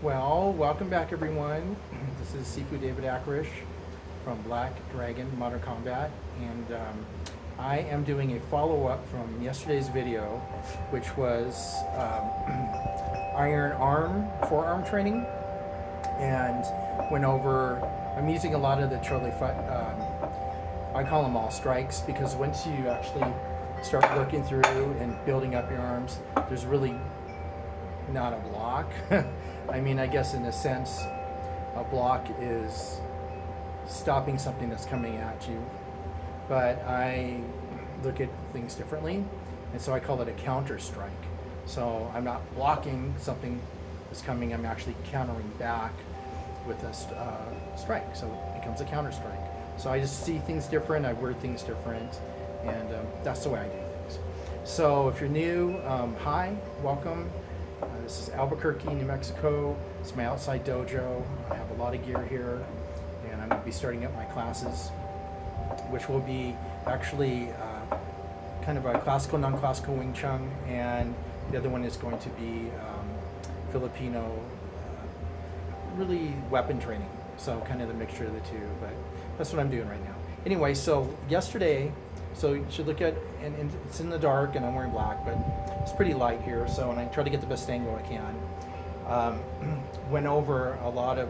Well, welcome back everyone. This is Sifu David Akrish from Black Dragon Modern Combat, and I am doing a follow-up from yesterday's video, which was iron arm, forearm training, and went over, I'm using a lot of the Charlie Foot, I call them all strikes, because once you actually start working through and building up your arms, there's really not a block. I mean, I guess in a sense, a block is stopping something that's coming at you. But I look at things differently, and so I call it a counter strike. So I'm not blocking something that's coming, I'm actually countering back with a strike. So it becomes a counter strike. So I just see things different, I word things different, and that's the way I do things. So if you're new, hi, welcome. This is Albuquerque, New Mexico. It's my outside dojo. I have a lot of gear here, and I'm going to be starting up my classes, which will be actually kind of a classical, non-classical Wing Chun, and the other one is going to be Filipino, really weapon training. So kind of the mixture of the two, but that's what I'm doing right now. Anyway, so yesterday, so you should look at, and it's in the dark and I'm wearing black, but it's pretty light here, so, and I try to get the best angle I can. Went over a lot of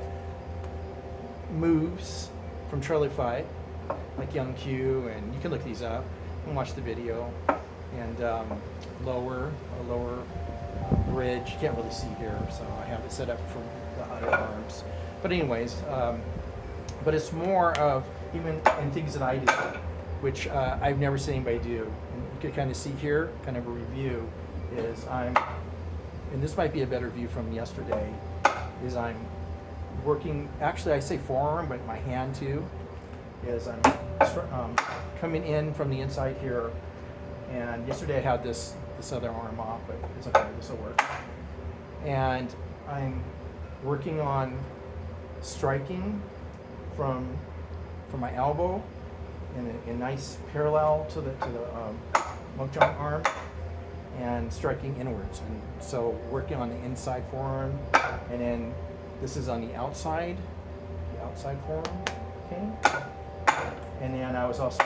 moves from Charlie Fight, like Young Q, and you can look these up and watch the video. And a lower bridge, you can't really see here, so I have it set up for the underarms. But anyways, but it's more of, even in things that I do, which I've never seen anybody do. And you can kind of see here, kind of a review, is and this might be a better view from yesterday, is I'm working, actually I say forearm, but my hand too, is I'm coming in from the inside here. And yesterday I had this other arm off, but it's okay, this will work. And I'm working on striking from my elbow in a nice parallel to the Mook Jong arm, and striking inwards. And so working on the inside forearm, and then this is on the outside forearm, okay? And then I was also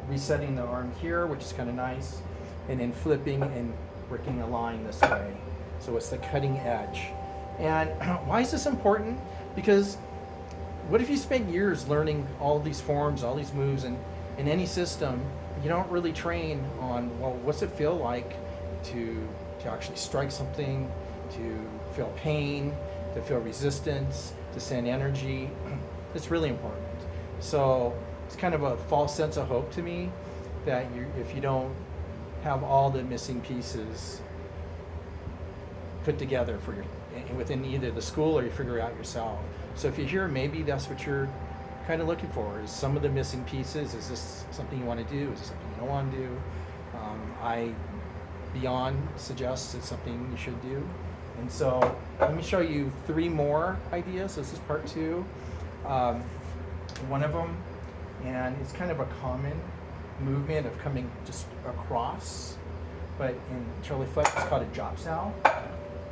resetting the arm here, which is kind of nice, and then flipping and working a line this way. So it's the cutting edge. And why is this important? Because what if you spent years learning all these forms, all these moves, and in any system, you don't really train on, well, what's it feel like to actually strike something, to feel pain, to feel resistance, to send energy. It's really important. So it's kind of a false sense of hope to me that if you don't have all the missing pieces put together for within either the school or you figure it out yourself. So if you're here, maybe that's what you're kind of looking for, is some of the missing pieces. Is this something you want to do? Is it something you don't want to do? I beyond suggests it's something you should do. And so let me show you 3 more ideas. This is part 2. One of them, and it's kind of a common movement of coming just across, but in Charlie Foot it's called a drop sow.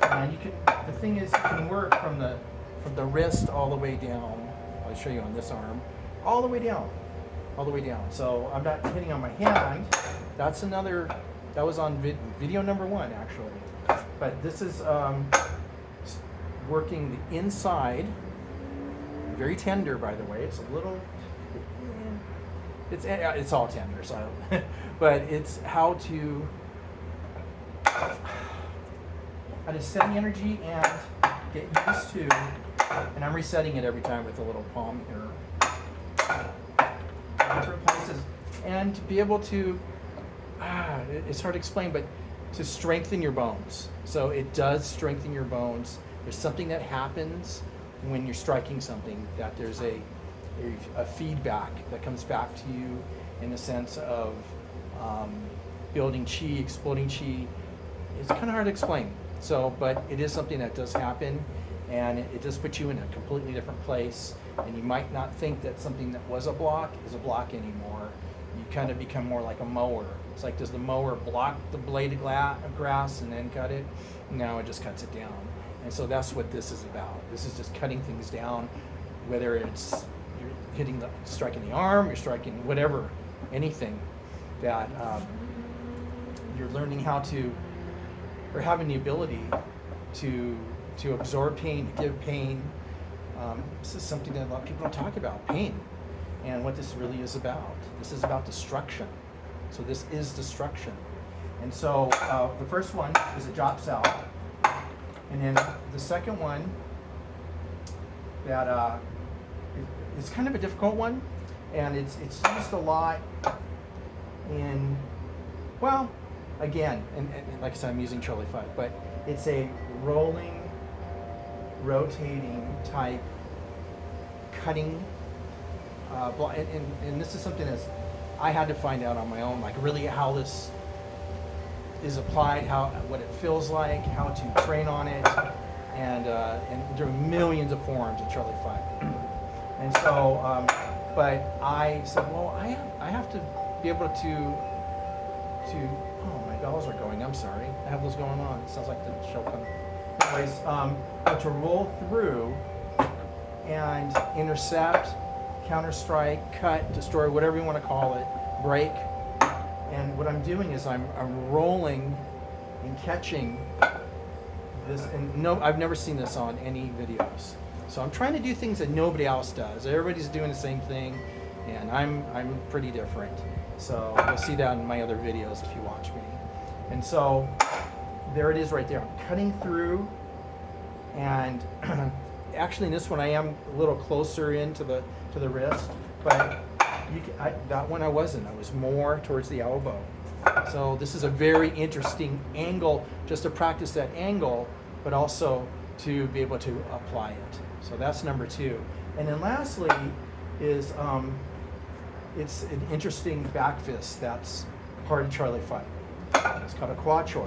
And you can, the thing is, you can work from the wrist all the way down. I'll show you on this arm, all the way down. So I'm not hitting on my hand. That's another, that was on video number 1 actually. But this is working the inside, very tender by the way. It's a little, it's all tender, so but it's how to set the energy and get used to, and I'm resetting it every time with a little palm here, different places, and to be able to, it's hard to explain, but to strengthen your bones. So it does strengthen your bones. There's something that happens when you're striking something, that there's a feedback that comes back to you in the sense of building chi, exploding chi. It's kind of hard to explain. So, but it is something that does happen, and it does put you in a completely different place, and you might not think that something that was a block is a block anymore. You kind of become more like a mower. It's like, does the mower block the blade of grass and then cut it? No, it just cuts it down. And so that's what this is about. This is just cutting things down, whether it's you're striking the arm, you're striking whatever, anything that you're learning how to, or having the ability to absorb pain, to give pain. This is something that a lot of people don't talk about, pain, and what this really is about. This is about destruction. So this is destruction. And so the first one is a drop cell. And then the second one that is kind of a difficult one, and it's used a lot in, well, again, and like I said, I'm using Charlie 5, but it's a rolling, rotating type cutting, and this is something that I had to find out on my own, like really how this is applied, what it feels like, how to train on it, and there are millions of forums at Charlie 5. And so, but I said, well, I have to be able to. Oh, my bells are going. I'm sorry. I have those going on. It sounds like the show coming. Anyways, but to roll through and intercept, counter strike, cut, destroy, whatever you want to call it, break. And what I'm doing is I'm rolling and catching this. And no, I've never seen this on any videos. So I'm trying to do things that nobody else does. Everybody's doing the same thing, and I'm pretty different. So you'll see that in my other videos if you watch me. And so there it is right there. I'm cutting through, and actually in this one I am a little closer into the wrist, but that one I wasn't. I was more towards the elbow. So this is a very interesting angle, just to practice that angle, but also to be able to apply it. So that's number 2. And then lastly is it's an interesting back fist that's part of Charlie 5. It's called a quad choi.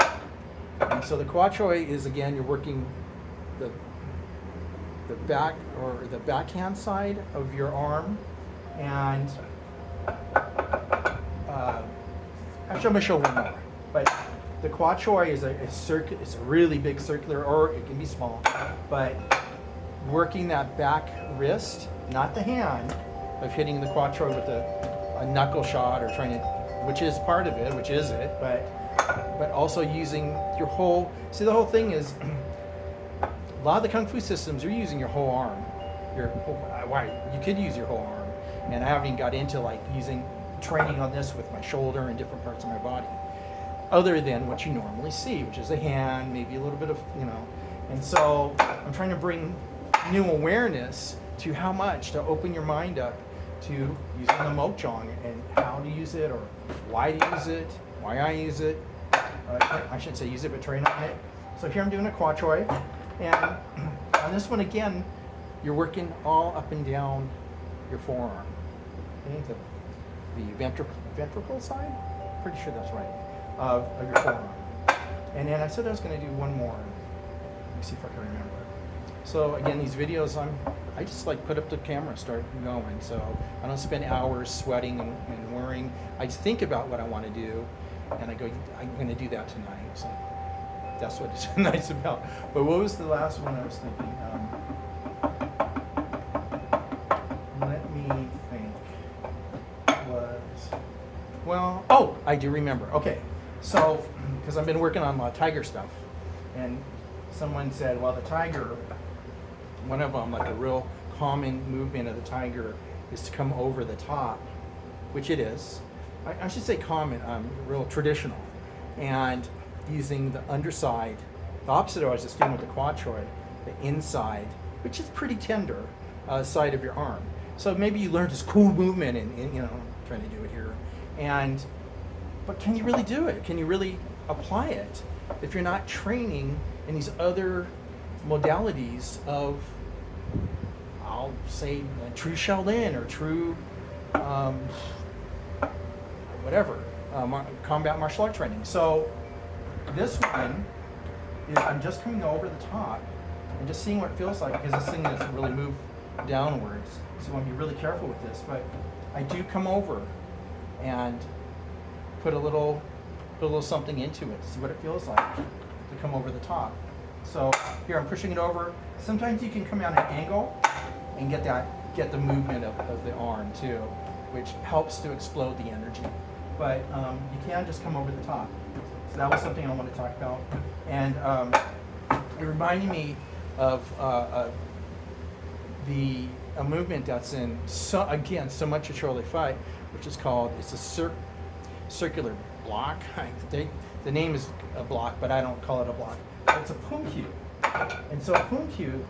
And so the quad choi is, again, you're working the back or the backhand side of your arm, and actually I'm gonna show one more. But the quad choi is it's a really big circular, or it can be small, but working that back wrist, not the hand, of hitting the quad choi with a knuckle shot, or trying to, which is part of it, which is it, but also using your whole. See, the whole thing is a lot of the kung fu systems, you're using your whole arm. You could use your whole arm, and I haven't even got into like training on this with my shoulder and different parts of my body, other than what you normally see, which is a hand, maybe a little bit of, and so I'm trying to bring new awareness to how much to open your mind up to using the Mook Jong, and how to use it, or why to use it, why I use it. I shouldn't say use it, but train on it. So here I'm doing a quad choi, and on this one again, you're working all up and down your forearm. Okay, the ventricle side, pretty sure that's right, of your forearm. And then I said I was going to do one more. Let me see if I can remember. So again, these videos, I just like put up the camera, start going. So I don't spend hours sweating and worrying. I just think about what I want to do, and I go, I'm going to do that tonight. So that's what it's nice about. But what was the last one I was thinking? Let me think. I do remember. Okay, so because I've been working on a lot of tiger stuff, and someone said, well, the tiger, one of them, like a real common movement of the tiger, is to come over the top, which it is. I should say common, real traditional, and using the underside, the opposite of what I was just doing with the quad choi, the inside, which is pretty tender, side of your arm. So maybe you learned this cool movement, and I'm trying to do it here, but can you really do it? Can you really apply it if you're not training in these other modalities of, I'll say, true Shaolin or true combat martial art training? So this one is, I'm just coming over the top and just seeing what it feels like, because this thing doesn't really move downwards, so I want to be really careful with this. But I do come over and put a little something into it to see what it feels like to come over the top. So here I'm pushing it over. Sometimes you can come out at an angle and get the movement of the arm too, which helps to explode the energy. But you can just come over the top. So that was something I want to talk about. And it reminded me of a movement that's in so much of Chorley Fight, which is called, it's a circular block. The name is a block, but I don't call it a block. It's a Poomkyu. And so a Poomkyu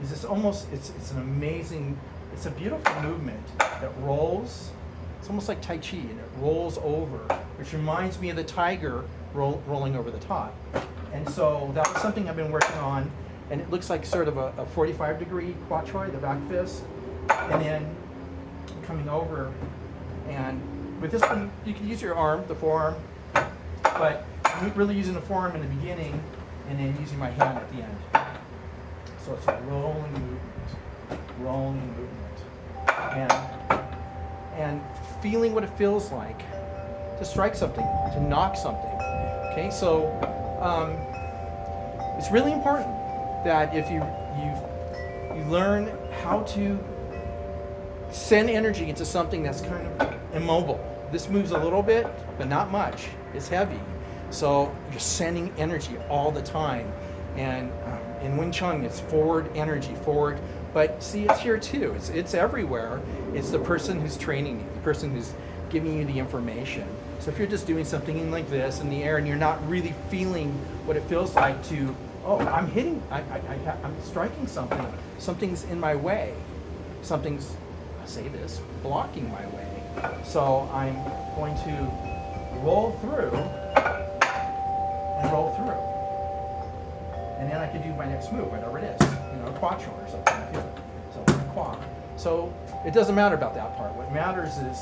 is this it's an amazing, it's a beautiful movement that rolls. It's almost like Tai Chi, and it rolls over, which reminds me of the tiger rolling over the top. And so that was something I've been working on, and it looks like sort of a 45-degree quatroi, the back fist, and then coming over. And with this one, you can use your arm, the forearm, but I'm really using the forearm in the beginning, and then using my hand at the end. So it's a rolling movement, and feeling what it feels like to strike something, to knock something. Okay, so it's really important that if you learn how to send energy into something that's kind of immobile. This moves a little bit, but not much. It's heavy, so you're sending energy all the time. And in Wing Chun, it's forward energy, forward. But see, it's here too. It's everywhere. It's the person who's training you, the person who's giving you the information. So if you're just doing something like this in the air and you're not really feeling what it feels like to, oh, I'm hitting, I'm striking something. Something's in my way. Something's, I say this, blocking my way. So I'm going to roll through and roll through. And then I can do my next move, whatever it is, a quattro or something like that. So quad. So it doesn't matter about that part. What matters is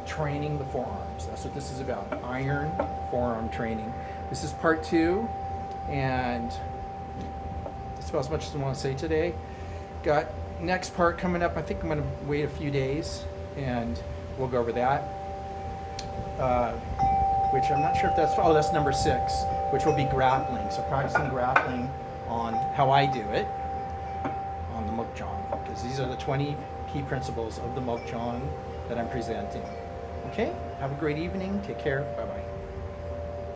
training the forearms. That's what this is about. Iron forearm training. This is part 2, and that's about as much as I want to say today. Got next part coming up. I think I'm going to wait a few days, and we'll go over that. Which I'm not sure if that's number 6, which will be grappling. So practicing grappling on how I do it on the Mook Jong, because these are the 20 key principles of the Mook Jong that I'm presenting. Okay, have a great evening. Take care. Bye-bye.